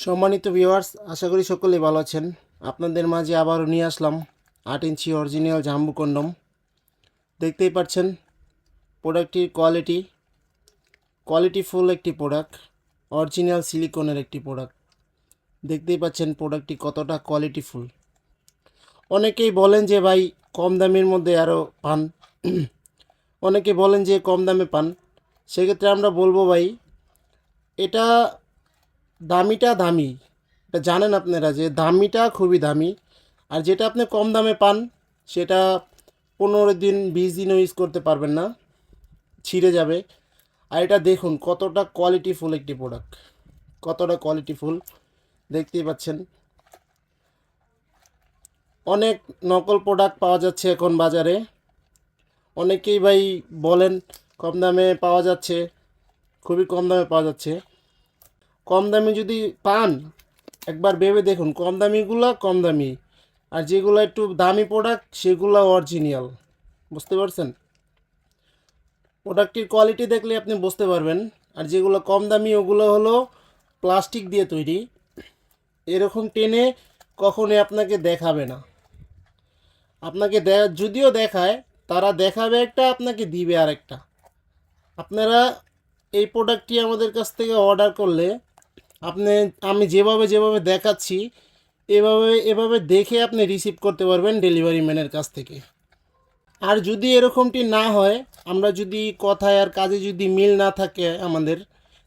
সম্মানিত ভিউয়ার্স, আশা করি সকলেই ভালো আছেন। আপনাদের মাঝে আবারও নিয়ে আসলাম 8 ইঞ্চি অরিজিনাল জাম্বু কন্ডম। দেখতেই পাচ্ছেন প্রোডাক্টটির কোয়ালিটিফুল একটি প্রোডাক্ট, অরিজিনাল সিলিকনের একটি প্রোডাক্ট। দেখতেই পাচ্ছেন প্রোডাক্টটি কতটা কোয়ালিটিফুল। অনেকেই বলেন যে ভাই কম দামের মধ্যে আরও পান, অনেকে বলেন যে কম দামে পান। সেক্ষেত্রে আমরা বলবো ভাই, এটা দামি, এটা জানেন আপনারা যে দামিটা খুবই দামি। আর যেটা আপনি কম দামে পান সেটা 15 দিন 20 দিনও ইউজ করতে পারবেন না, ছিঁড়ে যাবে। আর এটা দেখুন কতটা কোয়ালিটিফুল একটি প্রোডাক্ট, কতটা কোয়ালিটিফুল দেখতেই পাচ্ছেন। অনেক নকল প্রোডাক্ট পাওয়া যাচ্ছে এখন বাজারে। অনেকেই ভাই বলেন কম দামে পাওয়া যাচ্ছে, খুবই কম দামে পাওয়া যাচ্ছে। কম দামে যদি পান একবার ভেবে দেখুন, কম দামিগুলো কম দামি, আর যেগুলো একটু দামি প্রোডাক্ট সেগুলো অরিজিনাল। বুঝতে পারছেন? প্রোডাক্টটির কোয়ালিটি দেখলে আপনি বুঝতে পারবেন। আর যেগুলো কম দামি ওগুলো হলো প্লাস্টিক দিয়ে তৈরি, এরকম টেনে কখনোই আপনাকে দেখাবে না। আপনাকে যদিও দেখায়, তারা দেখাবে একটা, আপনাকে দিবে আরেকটা। আপনারা এই প্রোডাক্টটি আমাদের কাছ থেকে অর্ডার করলে আমি যেভাবে দেখাচ্ছি এভাবে দেখে আপনি রিসিভ করতে পারবেন ডেলিভারি ম্যানের কাছ থেকে। আর যদি এরকমটি না হয়, আমরা যদি কথায় আর কাজে যদি মিল না থাকে আমাদের,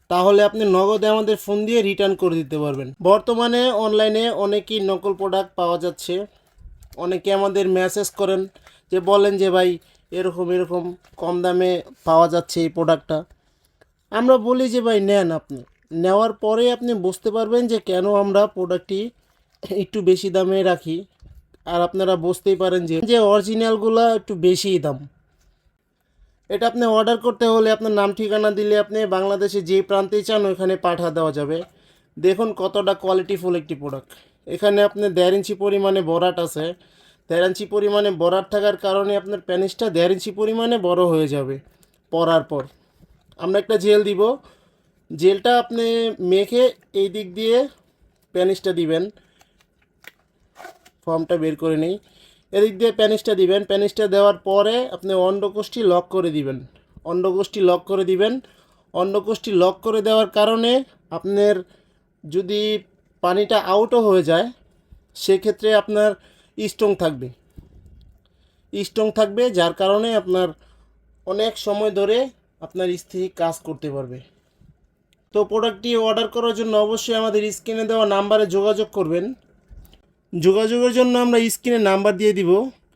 তাহলে আপনি নগদে আমাদের ফোন দিয়ে রিটার্ন করে দিতে পারবেন। বর্তমানে অনলাইনে অনেকই নকল প্রোডাক্ট পাওয়া যাচ্ছে। অনেকে আমাদের মেসেজ করেন, যে বলেন যে ভাই এরকম কম দামে পাওয়া যাচ্ছে এই প্রোডাক্টটা। আমরা বলি যে ভাই নেন, আপনি নেওয়ার পরে আপনি বুঝতে পারবেন যে কেন আমরা প্রোডাক্টটি একটু বেশি দামে রাখি। আর আপনারা বুঝতেই পারেন যে অরিজিনালগুলো একটু বেশিই দাম। এটা আপনি অর্ডার করতে হলে আপনার নাম ঠিকানা দিলে আপনি বাংলাদেশে যে প্রান্তেই চান ওইখানে পাঠা দেওয়া যাবে। দেখুন কতটা কোয়ালিটিফুল একটি প্রোডাক্ট। এখানে আপনার 1.5 ইঞ্চি পরিমাণে বরাট আছে। 1.5 ইঞ্চি পরিমাণে বরাট থাকার কারণে আপনার প্যানিসটা 1.5 ইঞ্চি পরিমাণে বড় হয়ে যাবে। পরার পর আমরা একটা জেল দিব, জেলটা আপনি মেখে এই দিক দিয়ে প্যানিসটা দিবেন। ফর্মটা বের করে নিই। এদিক দিয়ে প্যানিসটা দিবেন। প্যানিসটা দেওয়ার পরে আপনি অন্ডকোষটি লক করে দিবেন। অন্ডকোষটি লক করে দেওয়ার কারণে আপনার যদি পানিটা আউটও হয়ে যায়, সেক্ষেত্রে আপনার স্ট্রং থাকবে, যার কারণে আপনার অনেক সময় ধরে আপনার স্ত্রী কাজ করতে পারবে। তো প্রোডাক্টটি অর্ডার করার জন্য অবশ্যই আমাদের স্ক্রিনে দেওয়া নাম্বারে যোগাযোগ করবেন। যোগাযোগের জন্য আমরা স্ক্রিনে নাম্বার দিয়ে দিব,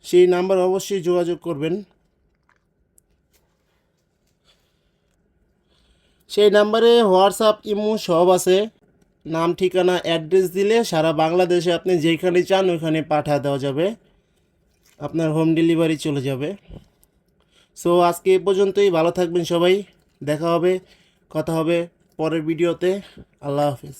সেই নাম্বার অবশ্যই যোগাযোগ করবেন। সেই নাম্বারে হোয়াটসঅ্যাপ, ইমো সব আছে। নাম ঠিকানা অ্যাড্রেস দিলে সারা বাংলাদেশে আপনি যেখানে চান ওইখানে পাঠিয়ে দেওয়া যাবে, আপনার হোম ডেলিভারি চলে যাবে। সো আজকে এ পর্যন্তই। ভালো থাকবেন সবাই, কথা হবে পরের ভিডিওতে। আল্লাহ হাফিজ।